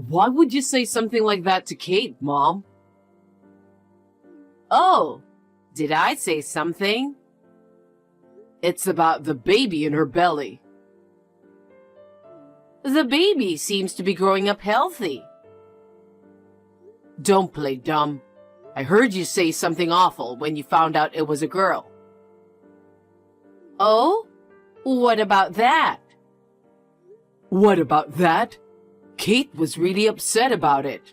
Why would you say something like that to Kate, Mom? Oh, did I say something? It's about the baby in her belly. The baby seems to be growing up healthy. Don't play dumb. I heard you say something awful when you found out it was a girl. Oh? What about that? What about that? Kate was really upset about it.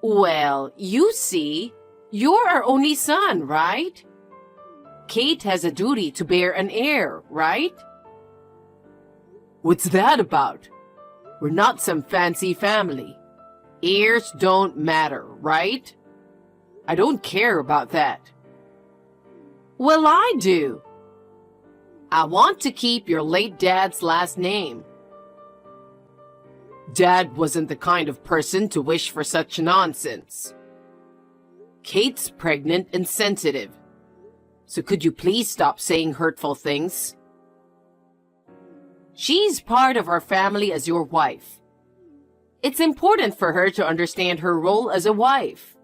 Well, you see, you're our only son, right? Kate has a duty to bear an heir, right? What's that about? We're not some fancy family. Heirs don't matter, right? I don't care about that. Well, I do. I want to keep your late dad's last name. Dad wasn't the kind of person to wish for such nonsense. Kate's pregnant and sensitive. So could you please stop saying hurtful things? She's part of our family as your wife. It's important for her to understand her role as a wife.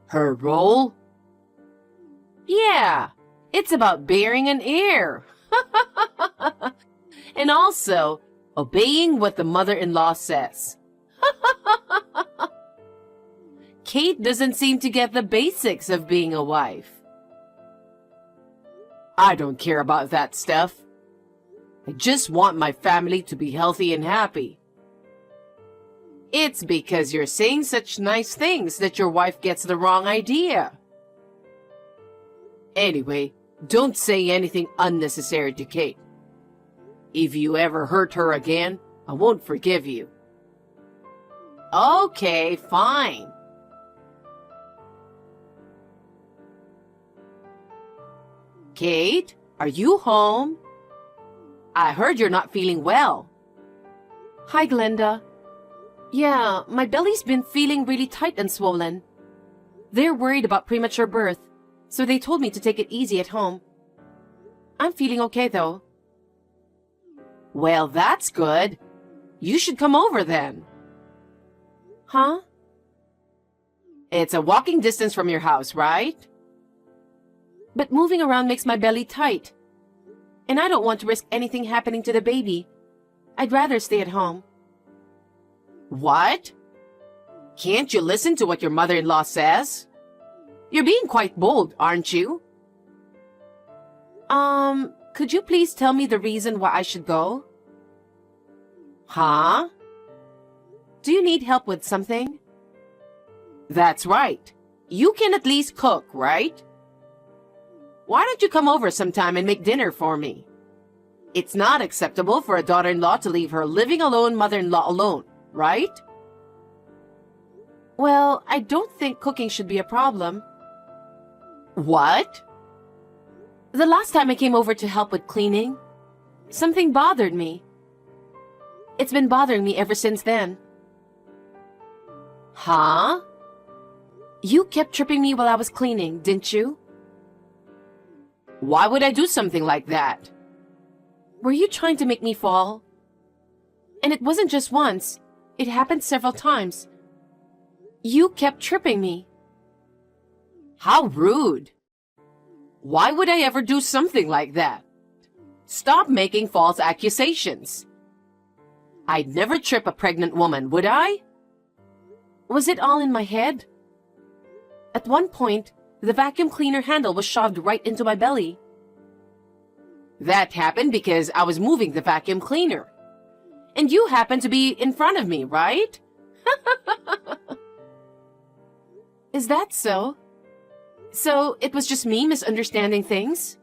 Her role? Yeah, it's about bearing an heir. And also, obeying what the mother-in-law says. Kate doesn't seem to get the basics of being a wife. I don't care about that stuff. I just want my family to be healthy and happy. It's because you're saying such nice things that your wife gets the wrong idea. Anyway, don't say anything unnecessary to Kate. If you ever hurt her again, I won't forgive you. Okay, fine. Kate, are you home? I heard you're not feeling well. Hi, Glenda. Yeah, my belly's been feeling really tight and swollen. They're worried about premature birth, so they told me to take it easy at home. I'm feeling okay, though. Well, that's good. You should come over then. Huh? It's a walking distance from your house, right? But moving around makes my belly tight. And I don't want to risk anything happening to the baby. I'd rather stay at home. What? Can't you listen to what your mother-in-law says? You're being quite bold, aren't you? Could you please tell me the reason why I should go? Huh? Do you need help with something? That's right. You can at least cook, right? Why don't you come over sometime and make dinner for me? It's not acceptable for a daughter-in-law to leave her living alone mother-in-law alone, right? Well, I don't think cooking should be a problem. What? The last time I came over to help with cleaning, something bothered me. It's been bothering me ever since then. Huh? You kept tripping me while I was cleaning, didn't you? Why would I do something like that? Were you trying to make me fall? And it wasn't just once. It happened several times. You kept tripping me. How rude. Why would I ever do something like that? Stop making false accusations. I'd never trip a pregnant woman, would I? Was it all in my head? At one point, the vacuum cleaner handle was shoved right into my belly. That happened because I was moving the vacuum cleaner. And you happened to be in front of me, right? Is that so? So it was just me misunderstanding things?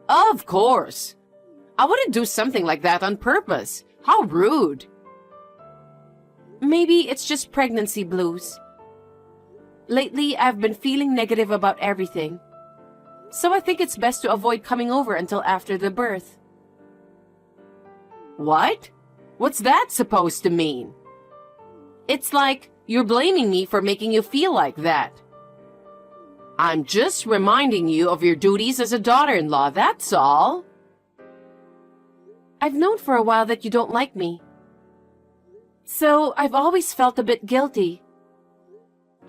Of course. I wouldn't do something like that on purpose. How rude. Maybe it's just pregnancy blues. Lately, I've been feeling negative about everything. So I think it's best to avoid coming over until after the birth. What? What's that supposed to mean? It's like you're blaming me for making you feel like that. I'm just reminding you of your duties as a daughter-in-law, that's all. I've known for a while that you don't like me, So I've always felt a bit guilty.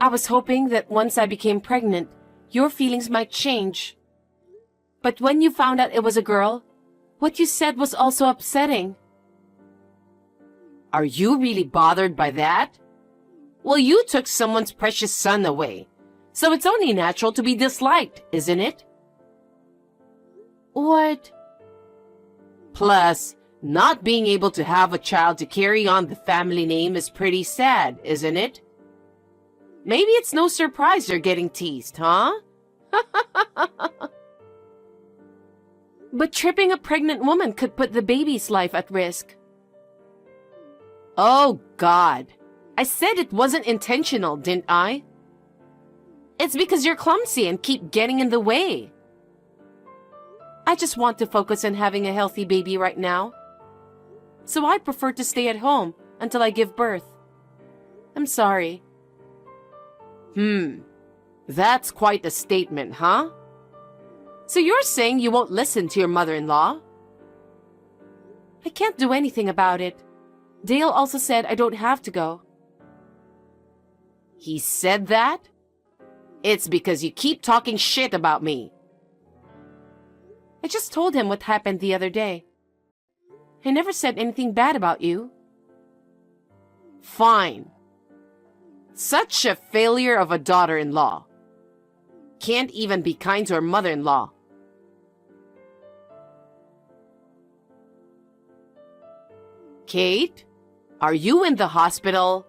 I was hoping that once I became pregnant, your feelings might change. But when you found out it was a girl, what you said was also upsetting. Are you really bothered by that? Well, you took someone's precious son away, so it's only natural to be disliked, isn't it? What? Plus, not being able to have a child to carry on the family name is pretty sad, isn't it? Maybe it's no surprise you're getting teased, huh? But tripping a pregnant woman could put the baby's life at risk. Oh, God. I said it wasn't intentional, didn't I? It's because you're clumsy and keep getting in the way. I just want to focus on having a healthy baby right now. So I prefer to stay at home until I give birth. I'm sorry. That's quite a statement, huh? So you're saying you won't listen to your mother-in-law? I can't do anything about it. Dale also said I don't have to go. He said that? It's because you keep talking shit about me. I just told him what happened the other day. I never said anything bad about you. Fine. Such a failure of a daughter-in-law. Can't even be kind to her mother-in-law. Kate, are you in the hospital?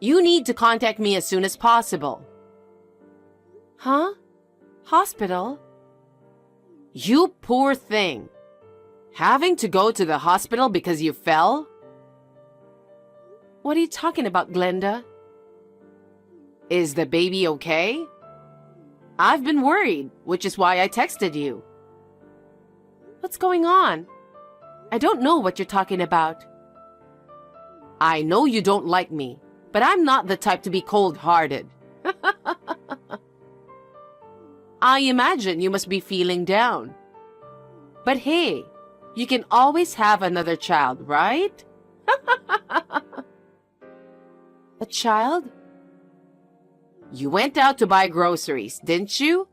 You need to contact me as soon as possible. Huh? Hospital? You poor thing. Having to go to the hospital because you fell? What are you talking about, Glenda? Is the baby okay? I've been worried, which is why I texted you. What's going on? I don't know what you're talking about. I know you don't like me, but I'm not the type to be cold-hearted. I imagine you must be feeling down. But hey, you can always have another child, right? A child? You went out to buy groceries, didn't you?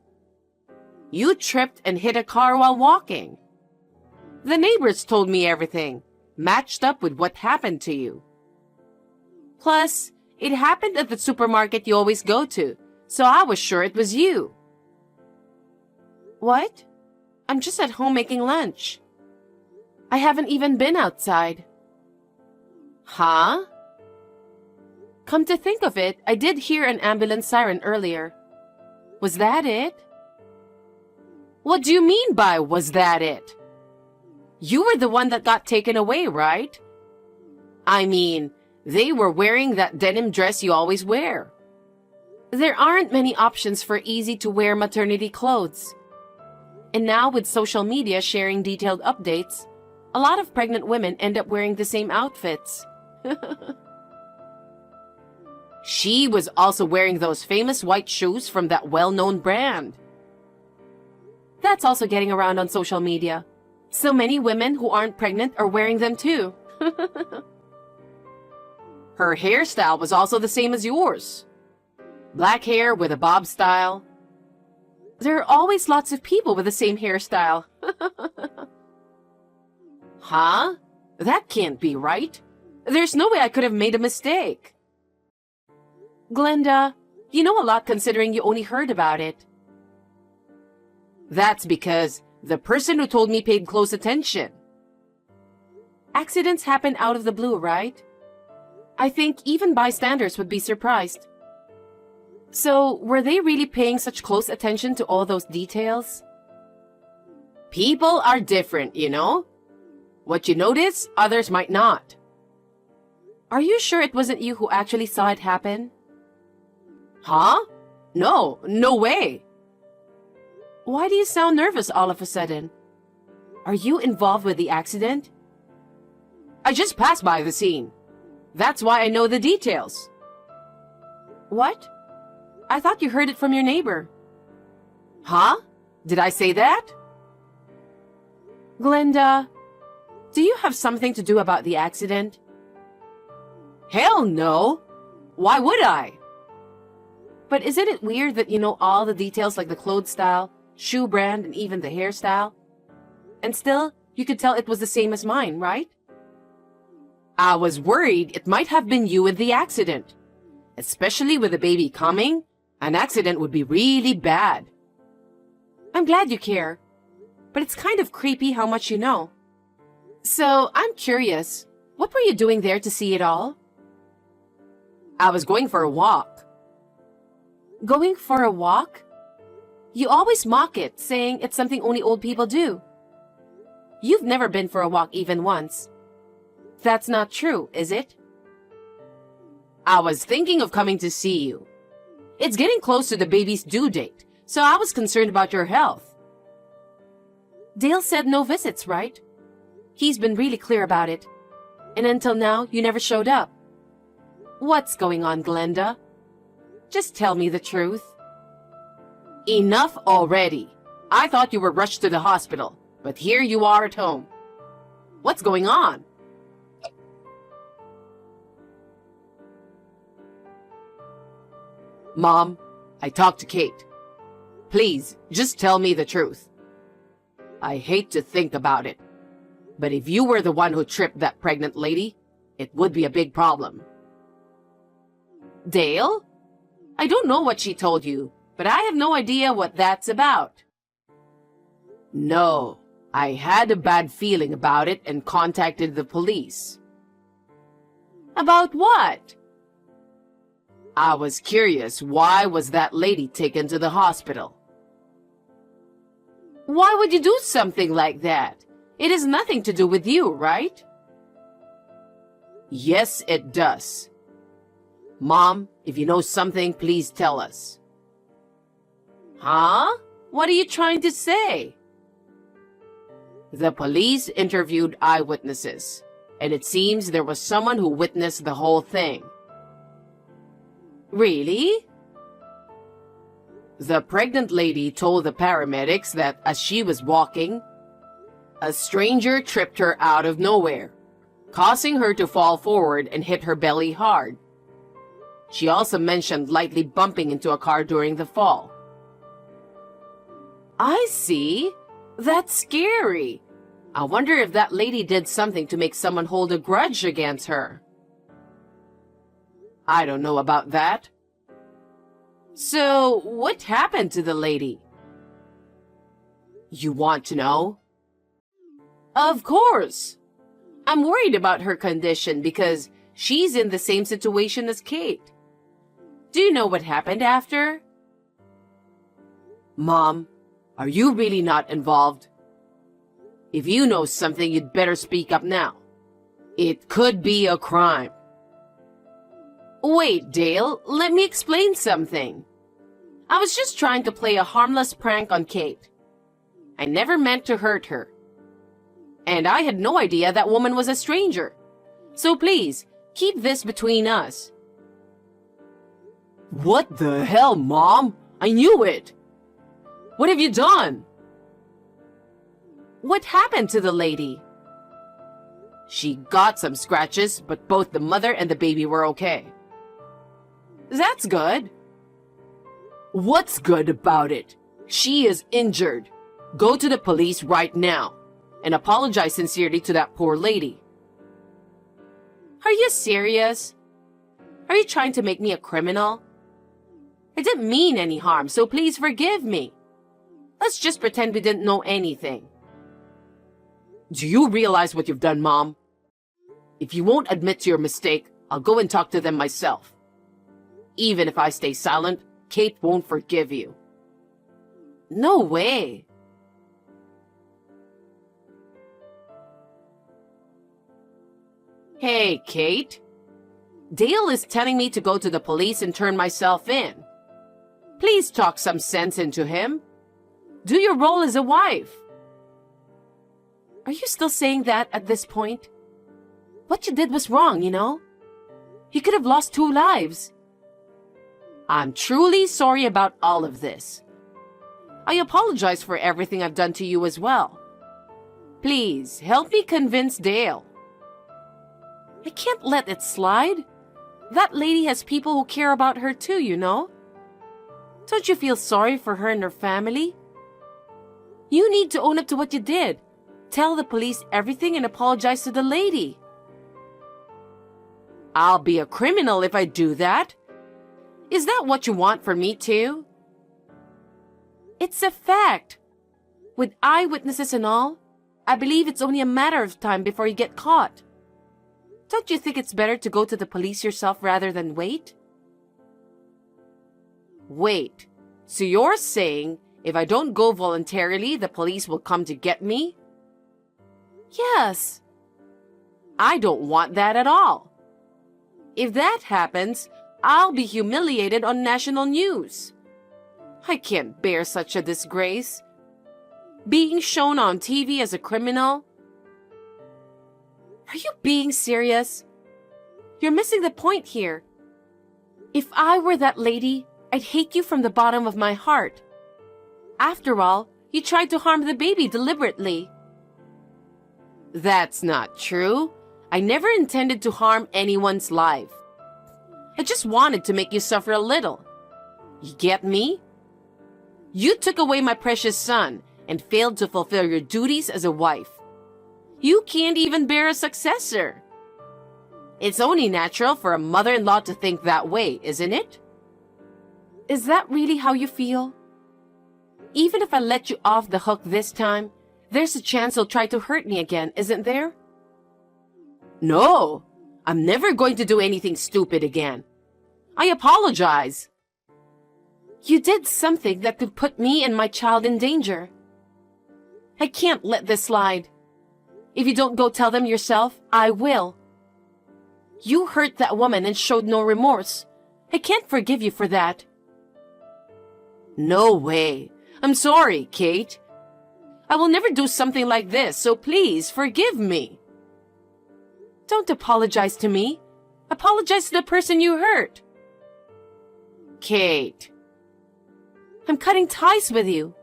You tripped and hit a car while walking. The neighbors told me everything, matched up with what happened to you. Plus, it happened at the supermarket you always go to, so I was sure it was you. What? I'm just at home making lunch. I haven't even been outside. Huh? Come to think of it, I did hear an ambulance siren earlier. Was that it? What do you mean by was that it? You were the one that got taken away, right? I mean, they were wearing that denim dress you always wear. There aren't many options for easy-to-wear maternity clothes. And now with social media sharing detailed updates, a lot of pregnant women end up wearing the same outfits. She was also wearing those famous white shoes from that well-known brand. That's also getting around on social media. So many women who aren't pregnant are wearing them too. Her hairstyle was also the same as yours. Black hair with a bob style. There are always lots of people with the same hairstyle. Huh? That can't be right. There's no way I could have made a mistake. Glenda, you know a lot considering you only heard about it. That's because the person who told me paid close attention. Accidents happen out of the blue, right? I think even bystanders would be surprised. So, were they really paying such close attention to all those details? People are different, you know? What you notice, others might not. Are you sure it wasn't you who actually saw it happen? Huh? No, no way. Why do you sound nervous all of a sudden? Are you involved with the accident? I just passed by the scene. That's why I know the details. What? I thought you heard it from your neighbor. Huh? Did I say that? Glenda, do you have something to do about the accident? Hell no! Why would I? But isn't it weird that you know all the details like the clothes style, shoe brand, and even the hairstyle? And still, you could tell it was the same as mine, right? I was worried it might have been you with the accident. Especially with the baby coming, an accident would be really bad. I'm glad you care, but it's kind of creepy how much you know. So, I'm curious, what were you doing there to see it all? I was going for a walk. Going for a walk? You always mock it, saying it's something only old people do. You've never been for a walk even once. That's not true, is it? I was thinking of coming to see you. It's getting close to the baby's due date, so I was concerned about your health. Dale said no visits, right? He's been really clear about it. And until now, you never showed up. What's going on, Glenda? Just tell me the truth. Enough already. I thought you were rushed to the hospital, but here you are at home. What's going on? Mom, I talked to Kate. Please, just tell me the truth. I hate to think about it, but if you were the one who tripped that pregnant lady, it would be a big problem. Dale? I don't know what she told you, but I have no idea what that's about. No, I had a bad feeling about it and contacted the police. About what? I was curious, why was that lady taken to the hospital? Why would you do something like that? It has nothing to do with you, right? Yes, it does. Mom, if you know something, please tell us. Huh? What are you trying to say? The police interviewed eyewitnesses, and it seems there was someone who witnessed the whole thing. Really? The pregnant lady told the paramedics that as she was walking, a stranger tripped her out of nowhere, causing her to fall forward and hit her belly hard. She also mentioned lightly bumping into a car during the fall. I see. That's scary. I wonder if that lady did something to make someone hold a grudge against her. I don't know about that. So, what happened to the lady? You want to know? Of course. I'm worried about her condition because she's in the same situation as Kate. Do you know what happened after? Mom, are you really not involved? If you know something, you'd better speak up now. It could be a crime. Wait, Dale, let me explain something. I was just trying to play a harmless prank on Kate. I never meant to hurt her. And I had no idea that woman was a stranger. So please, keep this between us. What the hell, Mom? I knew it! What have you done? What happened to the lady? She got some scratches, but both the mother and the baby were okay. That's good. What's good about it? She is injured. Go to the police right now and apologize sincerely to that poor lady. Are you serious? Are you trying to make me a criminal? I didn't mean any harm, so please forgive me. Let's just pretend we didn't know anything. Do you realize what you've done, Mom? If you won't admit to your mistake, I'll go and talk to them myself. Even if I stay silent, Kate won't forgive you. No way. Hey, Kate. Dale is telling me to go to the police and turn myself in. Please talk some sense into him. Do your role as a wife. Are you still saying that at this point? What you did was wrong, you know? You could have lost 2 lives. I'm truly sorry about all of this. I apologize for everything I've done to you as well. Please, help me convince Dale. I can't let it slide. That lady has people who care about her too, you know? Don't you feel sorry for her and her family? You need to own up to what you did. Tell the police everything and apologize to the lady. I'll be a criminal if I do that. Is that what you want for me too? It's a fact. With eyewitnesses and all, I believe it's only a matter of time before you get caught. Don't you think it's better to go to the police yourself rather than wait? Wait, so you're saying if I don't go voluntarily, the police will come to get me? Yes. I don't want that at all. If that happens, I'll be humiliated on national news. I can't bear such a disgrace. Being shown on TV as a criminal? Are you being serious? You're missing the point here. If I were that lady, I'd hate you from the bottom of my heart. After all, you tried to harm the baby deliberately. That's not true. I never intended to harm anyone's life. I just wanted to make you suffer a little. You get me? You took away my precious son and failed to fulfill your duties as a wife. You can't even bear a successor. It's only natural for a mother-in-law to think that way, isn't it? Is that really how you feel? Even if I let you off the hook this time, there's a chance you'll try to hurt me again, isn't there? No, I'm never going to do anything stupid again. I apologize. You did something that could put me and my child in danger. I can't let this slide. If you don't go tell them yourself, I will. You hurt that woman and showed no remorse. I can't forgive you for that. No way. I'm sorry, Kate. I will never do something like this, so please forgive me. Don't apologize to me. Apologize to the person you hurt. Kate. I'm cutting ties with you.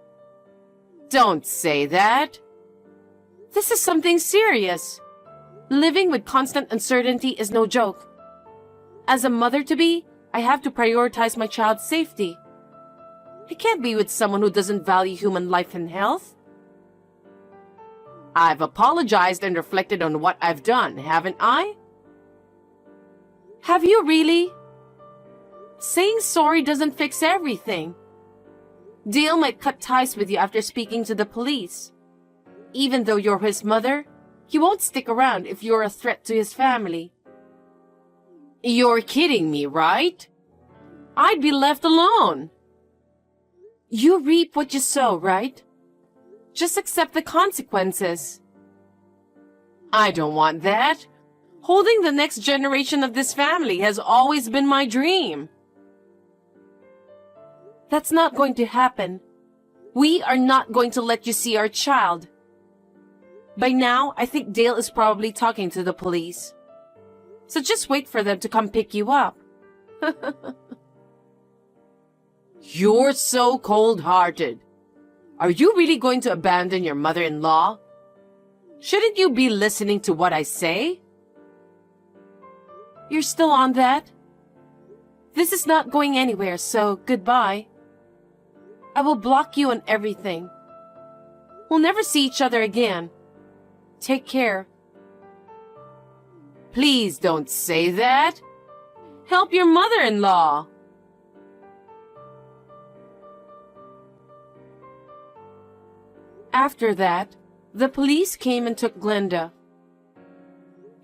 Don't say that. This is something serious. Living with constant uncertainty is no joke. As a mother-to-be, I have to prioritize my child's safety. I can't be with someone who doesn't value human life and health. I've apologized and reflected on what I've done, haven't I? Have you really? Saying sorry doesn't fix everything. Dale might cut ties with you after speaking to the police. Even though you're his mother, he won't stick around if you're a threat to his family. You're kidding me, right? I'd be left alone. You reap what you sow, right? Just accept the consequences. I don't want that. Holding the next generation of this family has always been my dream. That's not going to happen. We are not going to let you see our child. By now, I think Dale is probably talking to the police. So just wait for them to come pick you up. You're so cold-hearted. Are you really going to abandon your mother-in-law? Shouldn't you be listening to what I say? You're still on that? This is not going anywhere, so goodbye. I will block you on everything. We'll never see each other again. Take care. Please don't say that. Help your mother-in-law. After that, the police came and took Glenda.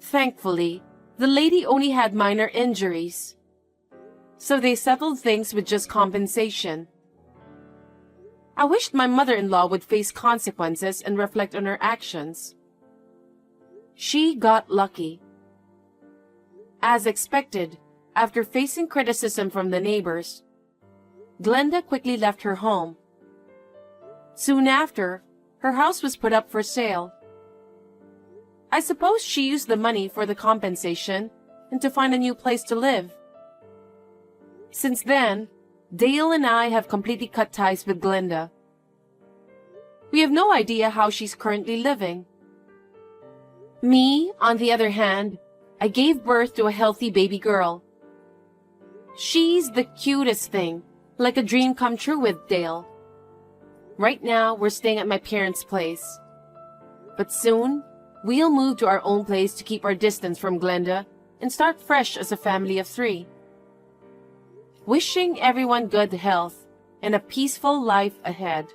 Thankfully, the lady only had minor injuries, so they settled things with just compensation. I wished my mother-in-law would face consequences and reflect on her actions. She got lucky. As expected, after facing criticism from the neighbors, Glenda quickly left her home. Soon after, her house was put up for sale. I suppose she used the money for the compensation and to find a new place to live. Since then, Dale and I have completely cut ties with Glenda. We have no idea how she's currently living. Me, on the other hand, I gave birth to a healthy baby girl, She's the cutest thing, like a dream come true with Dale. Right now, we're staying at my parents' place. But soon, we'll move to our own place to keep our distance from Glenda and start fresh as a family of 3. Wishing everyone good health and a peaceful life ahead.